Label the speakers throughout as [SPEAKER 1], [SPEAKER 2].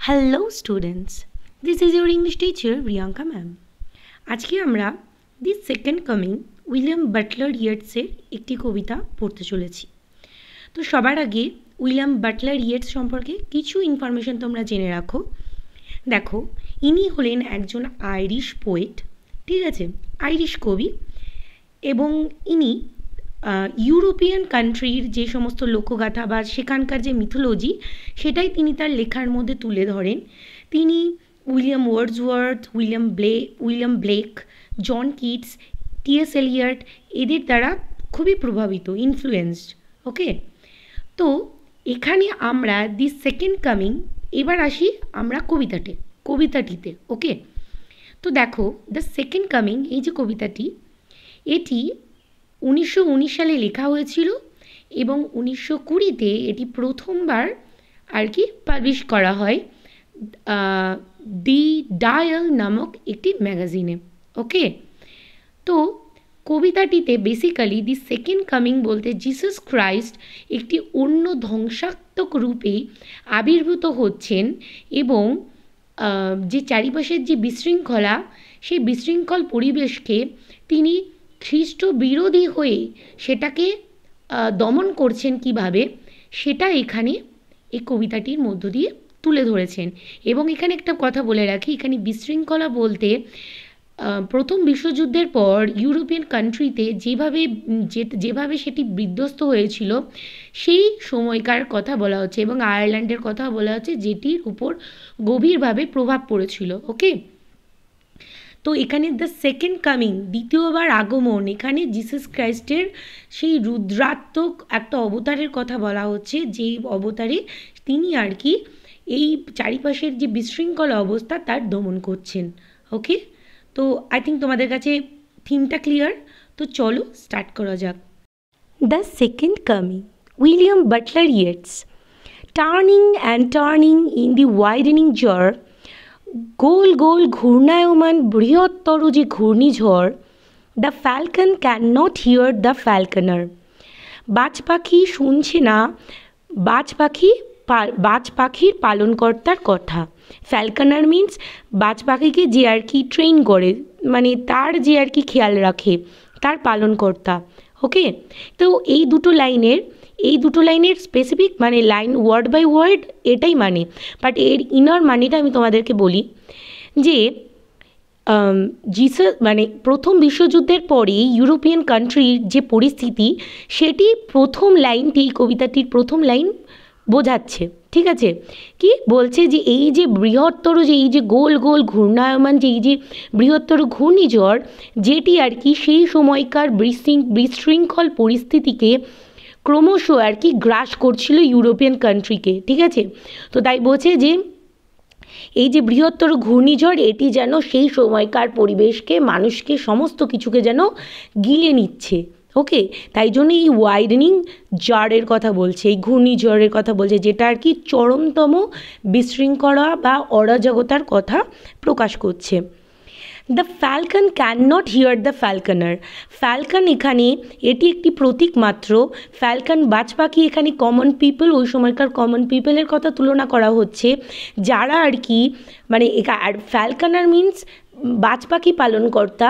[SPEAKER 1] Hello students, this is your English teacher Priyanka ma'am. আজকে আমরা the second coming William Butler ইয়েটসের একটি কবিতা পড়তে চলেছি। তো সবার আগে উইলিয়াম বাটলার ইয়েটস সম্পর্কে কিছু ইনফরমেশন তোমরা জেনে রাখো। দেখো, ইনি হলেন একজন আইরিশ পোয়েট, ঠিক আছে, আইরিশ কবি, এবং ইনি ইউরোপিয়ান কান্ট্রির যে সমস্ত লোকগাথা বা সেখানকার যে মিথোলজি সেটাই তিনি তার লেখার মধ্যে তুলে ধরেন। তিনি William Wordsworth, William Blake, John Keats, T S. Eliot এদের দ্বারা খুবই প্রভাবিত, ইনফ্লুয়েন্সড। ওকে, তো এখানে আমরা দি সেকেন্ড কামিং, এবার আসি আমরা কবিতাটিতে। ওকে, তো দেখো, দ্য সেকেন্ড কামিং এই যে কবিতাটি, এটি 1919 সালে লেখা হয়েছিল এবং 1920-তে এটি প্রথমবার আর কি পাবলিশ করা হয় দি ডায়াল নামক একটি ম্যাগাজিনে। ওকে, তো কবিতাটিতে বেসিক্যালি দি সেকেন্ড কামিং বলতে জিসাস ক্রাইস্ট একটি অন্য ধ্বংসাত্মক রূপে আবির্ভূত হচ্ছেন এবং যে চারিপাশের যে বিশৃঙ্খলা, সেই বিশৃঙ্খল পরিবেশকে তিনি খ্রিস্ট বিরোধী হয়ে সেটাকে দমন করছেন কিভাবে, সেটা এখানে এই কবিতাটির মধ্য দিয়ে তুলে ধরেছেন। এবং এখানে একটা কথা বলে রাখি, এখানে বিশৃঙ্খলা বলতে প্রথম বিশ্বযুদ্ধের পর ইউরোপিয়ান কান্ট্রিতে যেভাবে সেটি বিধ্বস্ত হয়েছিল সেই সময়কার কথা বলা হচ্ছে এবং আয়ারল্যান্ডের কথা বলা হচ্ছে, যেটির উপর গভীরভাবে প্রভাব পড়েছিল। ওকে, তো এখানে দ্য সেকেন্ড কামিং, দ্বিতীয়বার আগমন, এখানে জিসাস ক্রাইস্টের সেই রুদ্রাত্মক একটা অবতারের কথা বলা হচ্ছে, যে অবতারে তিনি আর কি এই চারিপাশের যে বিশৃঙ্খল অবস্থা তার দমন করছেন। ওকে, তো আই থিঙ্ক তোমাদের কাছে থিমটা ক্লিয়ার। তো চলো স্টার্ট করা যাক। The second coming William Butler Yeats. Turning and turning in the widening jar, গোল গোল ঘূর্ণায়মান বৃহত্তর যে ঘূর্ণিঝড়, the falcon can not hear the falconer. বাজ পাখি শুনছে না বাজ পাখির পালনকর্তার কথা। ফ্যালকনার মিন্স বাজ পাখিকে যে আর কি ট্রেন করে, মানে তার যে আর কি খেয়াল রাখে, তার পালনকর্তা। ওকে, তো এই দুটো লাইনের স্পেসিফিক মানে লাইন ওয়ার্ড বাই ওয়ার্ড এটাই মানে, বাট এর ইনার মানেটা আমি তোমাদেরকে বলি যে জিসাস মানে প্রথম বিশ্বযুদ্ধের পরে ইউরোপিয়ান কান্ট্রির যে পরিস্থিতি, সেটি প্রথম লাইনটি, কবিতাটির প্রথম লাইন বোঝাচ্ছে। ঠিক আছে, কি বলছে যে এই যে বৃহত্তর, যে এই যে গোল গোল ঘূর্ণায়মান, যে এই যে বৃহত্তর ঘূর্ণিঝড়, যেটি আর কি সেই সময়কার বিশৃঙ্খল পরিস্থিতিকে ক্রমশ আর কি গ্রাস করছিল ইউরোপিয়ান কান্ট্রিকে। ঠিক আছে, তো তাই বলছে যে এই যে বৃহত্তর ঘূর্ণিঝড়, এটি যেন সেই সময়কার পরিবেশকে, মানুষকে, সমস্ত কিছুকে যেন গিলে নিচ্ছে। ওকে, তাই জন্য এই ওয়াইডেনিং জারের কথা বলছে, এই ঘূর্ণিঝড়ের কথা বলছে, যেটা আর কি চরমতম বিশৃঙ্খলা বা অরাজকতার কথা প্রকাশ করছে। The falcon can not hear the ফ্যালকনার। Falcon এখানে এটি একটি প্রতীক মাত্র। ফ্যালকন বাজ পাখি, এখানে কমন পিপল, ওই সময়কার কমন পিপলের কথা তুলনা করা হচ্ছে, যারা আর কি মানে আর ফ্যালকনার মিন্স বাজ পাখি পালনকর্তা।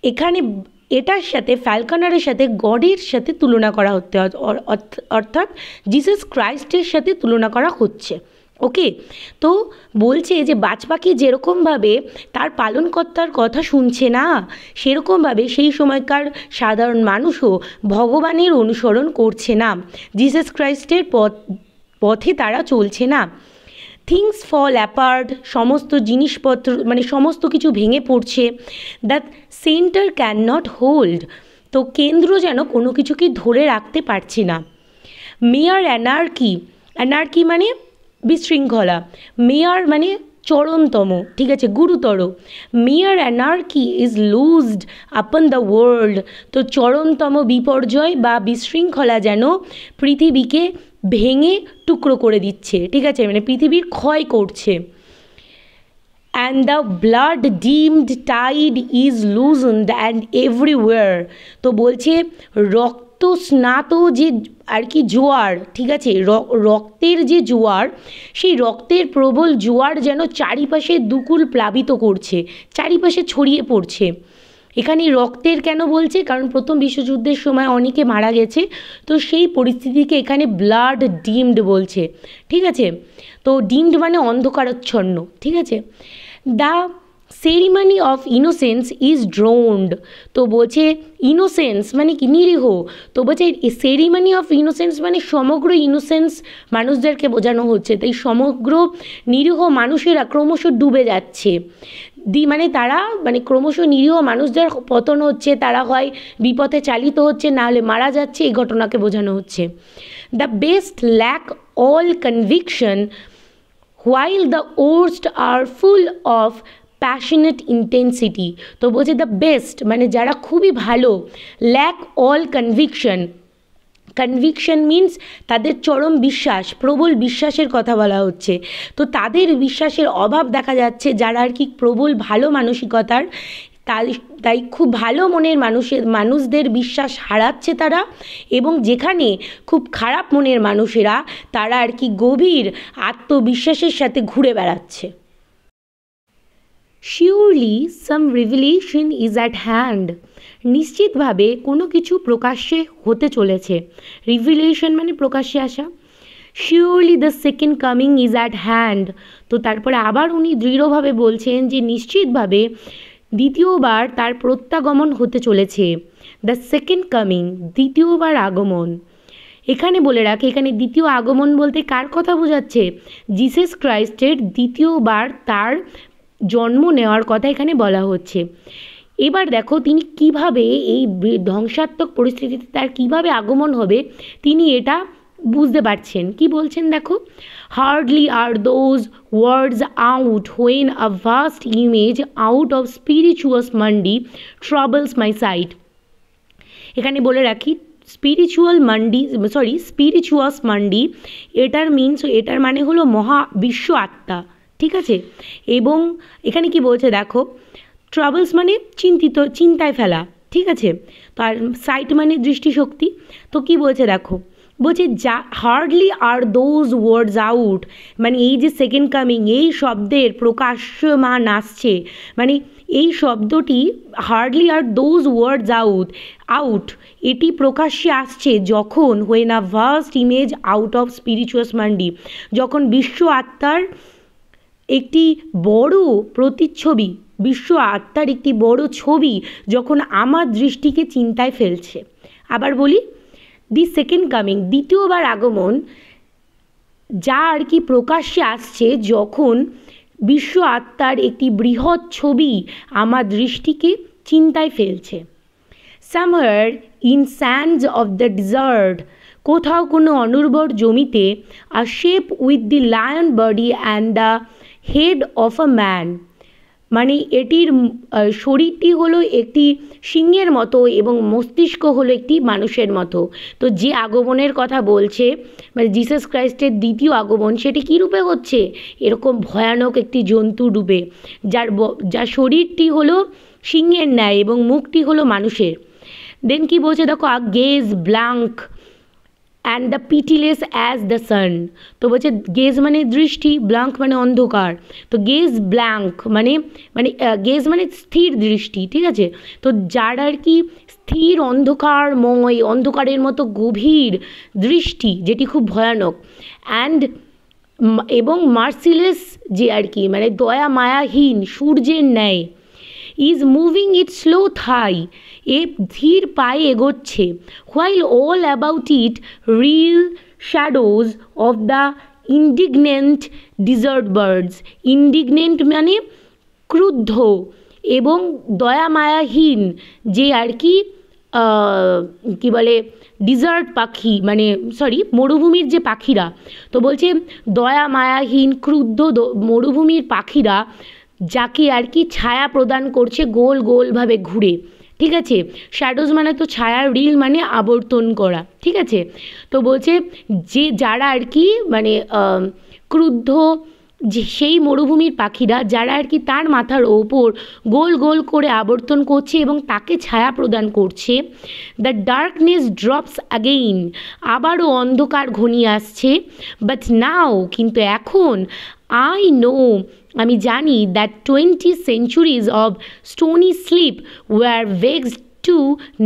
[SPEAKER 1] এখানে এটার সাথে, ফ্যালকনারের সাথে গডের সাথে তুলনা করা হচ্ছে, অর্থাৎ জিসাস ক্রাইস্টের সাথে তুলনা করা হচ্ছে। ওকে, তো বলছে যে বাজ পাখি যেরকমভাবে তার পালনকর্তার কথা শুনছে না, সেরকমভাবে সেই সময়কার সাধারণ মানুষও ভগবানের অনুসরণ করছে না, জিসাস ক্রাইস্টের পথে তারা চলছে না। থিংস ফল অ্যাপার্ট, সমস্ত জিনিসপত্র মানে সমস্ত কিছু ভেঙে পড়ছে। That centre can not hold, তো কেন্দ্র যেন কোনো কিছুকে ধরে রাখতে পারছে না। মেয়ার অ্যানার্কি মানে বিশৃঙ্খলা, মেয়ার মানে চরমতম, ঠিক আছে, গুরুতর। মেয়ার anarchy is লুজড upon the world, তো চরমতম বিপর্যয় বা বিশৃঙ্খলা যেন পৃথিবীকে ভেঙে টুকরো করে দিচ্ছে। ঠিক আছে, মানে পৃথিবীর ক্ষয় করছে। And the blood dimmed tide is loosed and everywhere, তো বলছে রক্ত স্নাত যে আর কি জোয়ার, ঠিক আছে, রক্তের যে জোয়ার, সেই রক্তের প্রবল জোয়ার যেন চারিপাশে দুকুল প্লাবিত করছে, চারিপাশে ছড়িয়ে পড়ছে। এখানে রক্তের কেন বলছে, কারণ প্রথম বিশ্বযুদ্ধের সময় অনেকে মারা গেছে, তো সেই পরিস্থিতিকে এখানে ব্লাড ডিমড বলছে, ঠিক আছে। তো ডিমড মানে অন্ধকারাচ্ছন্ন, ঠিক আছে। The ceremony of innocence is drowned, তো বলছে ইনোসেন্স মানে কি, নিরীহ, তো বলছে সেরিমনি অফ ইনোসেন্স মানে সমগ্র ইনোসেন্স মানুষদেরকে বোঝানো হচ্ছে, তাই সমগ্র নিরীহ মানুষেরা ক্রমশ ডুবে যাচ্ছে। মানে তারা মানে ক্রমশ নিরীহ মানুষদের পতন হচ্ছে, তারা হয় বিপথে চালিত হচ্ছে, নাহলে মারা যাচ্ছে, এই ঘটনাকে বোঝানো হচ্ছে। The best lack all conviction while the worst are full of passionate intensity, তো বলছে দ্য বেস্ট মানে যারা খুবই ভালো, lack all conviction, conviction means তাদের চরম বিশ্বাস, প্রবল বিশ্বাসের কথা বলা হচ্ছে, তো তাদের বিশ্বাসের অভাব দেখা যাচ্ছে, যারা আর কি প্রবল ভালো মানসিকতার, তাই খুব ভালো মনের মানুষদের বিশ্বাস হারাচ্ছে তারা, এবং যেখানে খুব খারাপ মনের মানুষেরা তারা আর কি গভীর আত্মবিশ্বাসের সাথে ঘুরে বেড়াচ্ছে। Surely some revelation is at hand, নিশ্চিতভাবে কোনো কিছু প্রকাশ্যে হতে চলেছে, রিভিলেশন মানে প্রকাশ্যে আসা। Surely the second coming is at hand, তো তারপরে আবার উনি দৃঢ়ভাবে বলছেন যে নিশ্চিতভাবে দ্বিতীয়বার তার প্রত্যাগমন হতে চলেছে। দ্য সেকেন্ড কামিং, দ্বিতীয়বার আগমন। এখানে বলে রাখে, এখানে দ্বিতীয় আগমন বলতে কার কথা বোঝাচ্ছে, জিসাস ক্রাইস্টের দ্বিতীয়বার তার জন্ম নেওয়ার কথা এখানে বলা হচ্ছে। এবার দেখো তিনি কিভাবে এই ধ্বংসাত্মক পরিস্থিতিতে তার কিভাবে আগমন হবে তিনি এটা বুঝতে পারছেন। কি বলছেন দেখো, hardly are those words out when a vast image out of spiritus mundi troubles my sight. এখানে বলে রাখি স্পিরিচুয়াস মান্ডি এটার মানে হলো মহা বিশ্ব আত্মা, ঠিক আছে। এবং এখানে কি বলছে দেখো, ট্রাবলস মানে চিন্তায় ফেলা, ঠিক আছে, আর সাইট মানে দৃষ্টিশক্তি। তো কি বলছে দেখো, বলছে যা hardly are those words out, মানে এই যে সেকেন্ড কামিং এই শব্দের প্রকাশ্যমান আসছে, মানে এই শব্দটি hardly are those words out এটি প্রকাশ্যে আসছে যখন when a vast image out of spiritus mundi, যখন বিশ্ব আত্মার একটি বড় প্রতিচ্ছবি, বিশ্ব আত্মার একটি বড় ছবি যখন আমার দৃষ্টিকে চিন্তায় ফেলছে। আবার বলি, দি সেকেন্ড কামিং, দ্বিতীয়বার আগমন, যা আর কি প্রকাশ্যে আসছে যখন বিশ্ব আত্মার একটি বৃহৎ ছবি আমার দৃষ্টিকে চিন্তায় ফেলছে। Somewhere in sands of the desert, কোথাও কোনো অনুর্বর জমিতে, a shape with the lion body and the head of a man, মানে এটির শরীরটি হলো একটি সিংহের মতো এবং মস্তিষ্ক হলো একটি মানুষের মতো। তো যে আগমনের কথা বলছে মানে জিসাস ক্রাইস্টের দ্বিতীয় আগমন, সেটি কী রূপে হচ্ছে, এরকম ভয়ানক একটি জন্তু রূপে, যার শরীরটি হলো সিংহের ন্যায় এবং মুখটি হলো মানুষের। দেন কি বলছে দেখো, a gaze blank and the pitiless as the sun, তো বলছে গেজ মানে দৃষ্টি, ব্ল্যাঙ্ক মানে অন্ধকার, তো গেজ ব্ল্যাঙ্ক মানে গেজ মানে স্থির দৃষ্টি, ঠিক আছে। তো যার আর কি স্থির অন্ধকারময়, অন্ধকারের মতো গভীর দৃষ্টি যেটি খুব ভয়ানক, এবং মার্সিলেস যে আর কি মানে দয়া মায়াহীন সূর্যের ন্যায়, is moving it slow thighs, এ ধীর পায়ে এগোচ্ছে, while all about it reel shadows of the indignant desert birds, indignant মানে ক্রুদ্ধ এবং দয়ামায়াহীন যে আর কি কী বলে ডিজার্ট পাখি মানে মরুভূমির যে পাখিরা, তো বলছে দয়া মায়াহীন ক্রুদ্ধ মরুভূমির পাখিরা যাকে আর কি ছায়া প্রদান করছে গোল গোলভাবে ঘুরে, ঠিক আছে। শ্যাডোজ মানে তো ছায়া, রিল মানে আবর্তন করা, ঠিক আছে। তো বলছে যে যারা আর কি মানে ক্রুদ্ধ যে সেই মরুভূমির পাখিরা যারা আর কি তার মাথার ওপর গোল গোল করে আবর্তন করছে এবং তাকে ছায়া প্রদান করছে। দ্য ডার্কনেস ড্রপস অ্যাগেইন, আবারও অন্ধকার ঘনিয়ে আসছে। বাট নাও, কিন্তু এখন, আই নো, আমি জানি, that 20 centuries of stony sleep were vexed to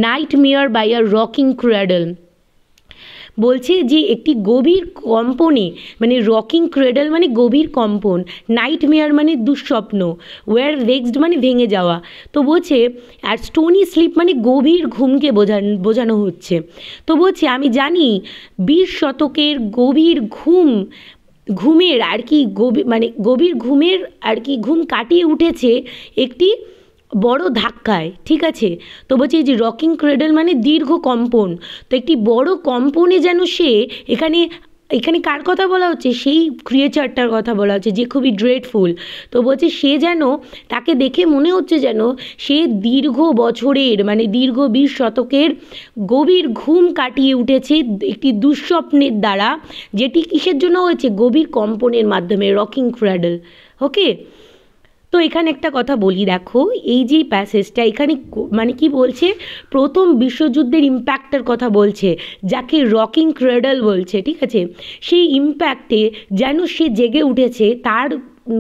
[SPEAKER 1] nightmare by a rocking cradle. বলছে যে একটি গভীর কম্পনে, মানে রকিং ক্রেডল মানে গভীর কম্পন, নাইটমেয়ার মানে দুঃস্বপ্ন, ওয়ার ভেক্সড মানে ভেঙে যাওয়া। তো বলছে আর স্টোনি স্লিপ মানে গভীর ঘুমকে বোঝানো হচ্ছে। তো বলছে আমি জানি 20 শতকের গভীর ঘুমের আর কি গভীর ঘুমের আর কি ঘুম কাটিয়ে উঠেছে একটি বড় ধাক্কায়, ঠিক আছে। তো বলছে এই যে রকিং ক্রেডল মানে দীর্ঘ কম্পন, তো একটি বড় কম্পনে যেন সে এখানে কার কথা বলা হচ্ছে, সেই ক্রিয়েচারটার কথা বলা হচ্ছে যে খুবই ড্রেডফুল। তো বলছে সে যেন, তাকে দেখে মনে হচ্ছে যেন সে দীর্ঘ বছরের মানে দীর্ঘ 20 শতকের গভীর ঘুম কাটিয়ে উঠেছে একটি দুঃস্বপ্নের দ্বারা, যেটি কিসের জন্য হয়েছে, গভীর কম্পনের মাধ্যমে, রকিং ক্র্যাডল। ওকে, তো এখানে একটা কথা বলি, দেখো এই যে প্যাসেজটা এখানে মানে কি বলছে, প্রথম বিশ্বযুদ্ধের ইম্প্যাক্টের কথা বলছে, যাকে রকিং ক্রেডল বলছে, ঠিক আছে। সেই ইম্প্যাক্টে যেন সে জেগে উঠেছে, তার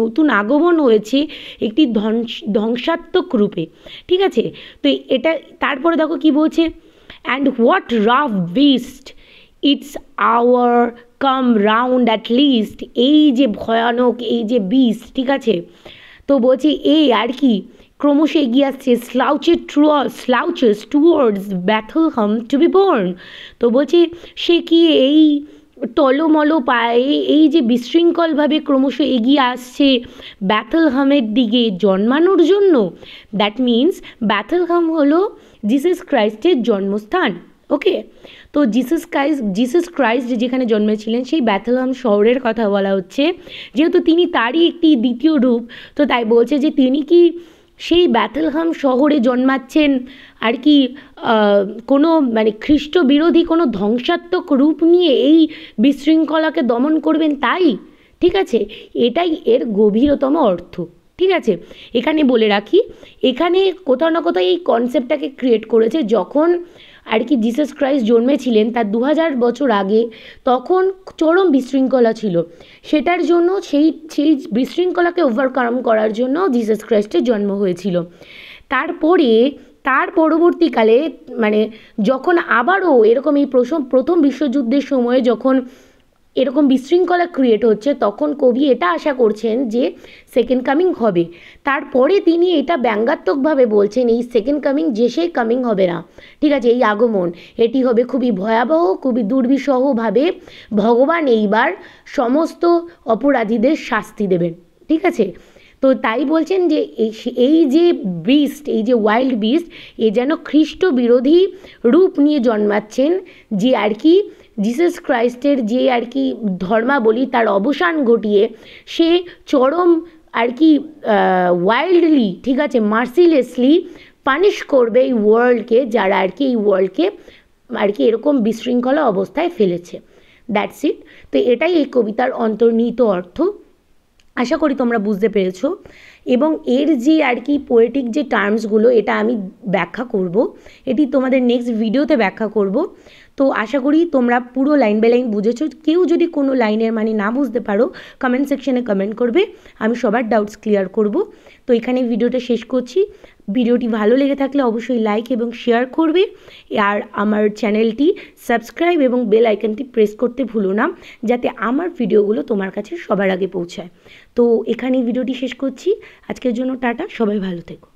[SPEAKER 1] নতুন আগমন হয়েছে একটি ধ্বংসাত্মক রূপে, ঠিক আছে। তো এটা তারপরে দেখো কি বলছে, and what rough beast its hour come round at least, এই যে ভয়ানক এই যে বিস্ট, ঠিক আছে। তো বলছি এই আর কি ক্রমশ এগিয়ে আসছে, স্লাউচেস টুয়ার্ডস ব্যাথলহাম টু বি বর্ন। তো বলছে সে কি এই টলমলো পায়ে এই যে বিশৃঙ্খলভাবে ক্রমশ এগিয়ে আসছে ব্যাথলহামের দিকে জন্মানোর জন্য। দ্যাট মিন্স ব্যাথলহাম হলো জিসাস ক্রাইস্টের জন্মস্থান। ওকে, তো জিসাস ক্রাইস্ট যেখানে জন্মেছিলেন সেই ব্যাথলহাম শহরের কথা বলা হচ্ছে, যেহেতু তিনি তারই একটি দ্বিতীয় রূপ, তো তাই বলছে যে তিনি কি সেই ব্যাথলহাম শহরে জন্মাচ্ছেন আর কি কোনো মানে খ্রিস্ট বিরোধী কোনো ধ্বংসাত্মক রূপ নিয়ে এই বিশৃঙ্খলাকে দমন করবেন, তাই, ঠিক আছে। এটাই এর গভীরতম অর্থ, ঠিক আছে। এখানে বলে রাখি, এখানে কোথাও না কোথাও এই কনসেপ্টটাকে ক্রিয়েট করেছে যখন আর কি জিসাস ক্রাইস্ট জন্মেছিলেন তার 2000 বছর আগে, তখন চরম বিশৃঙ্খলা ছিল, সেটার জন্য সেই বিশৃঙ্খলাকে ওভারকাম করার জন্য জিসাস ক্রাইস্টের জন্ম হয়েছিল। তার পরবর্তীকালে মানে যখন আবারও এরকম এই প্রথম বিশ্বযুদ্ধের সময়ে যখন এরকম বিশৃঙ্খলা ক্রিয়েট হচ্ছে, তখন কবি এটা আশা করছেন যে সেকেন্ড কামিং হবে। তারপরে তিনি এটা ব্যঙ্গাত্মকভাবে বলছেন এই সেকেন্ড কামিং যে সেই কামিং হবে না, ঠিক আছে। এই আগমন এটি হবে খুবই ভয়াবহ, খুবই দুর্বিষহভাবে ভগবান এইবার সমস্ত অপরাধীদের শাস্তি দেবেন, ঠিক আছে। তো তাই বলছেন যে এই যে বিস্ট, এই যে ওয়াইল্ড বিস্ট, এ যেন খ্রিস্ট বিরোধী রূপ নিয়ে জন্মাচ্ছেন, যে আর কি জিসাস ক্রাইস্টের যে আর কি ধর্মাবলী তার অবসান ঘটিয়ে সে চরম আর কি ওয়াইল্ডলি, ঠিক আছে, মার্সিলেসলি পানিশ করবে এই ওয়ার্ল্ডকে, যারা আর কি এই ওয়ার্ল্ডকে আর কি এরকম বিশৃঙ্খলা অবস্থায় ফেলেছে। That's it. তো এটাই এই কবিতার অন্তর্নিহিত অর্থ। আশা করি তোমরা বুঝতে পেরেছো, এবং এর যে আর কি পোয়েটিক যে টার্মসগুলো এটা আমি ব্যাখ্যা করব, এটি তোমাদের নেক্সট ভিডিওতে ব্যাখ্যা করব। তো আশা করি তোমরা পুরো লাইন বাই লাইন বুঝেছো। কেউ যদি কোনো লাইনের মানে না বুঝতে পারো কমেন্ট সেকশনে কমেন্ট করবে, আমি সবার ডাউটস ক্লিয়ার করব। তো এখানে ভিডিওটা শেষ করছি। ভিডিওটি ভালো লেগে থাকলে অবশ্যই লাইক এবং শেয়ার করবে, আর আমার চ্যানেলটি সাবস্ক্রাইব এবং বেল আইকনটি প্রেস করতে ভুলো না, যাতে আমার ভিডিওগুলো তোমার কাছে সবার আগে পৌঁছায়। তো এখানেই ভিডিওটি শেষ করছি। আজকের জন্য টাটা, সবাই ভালো থেকো।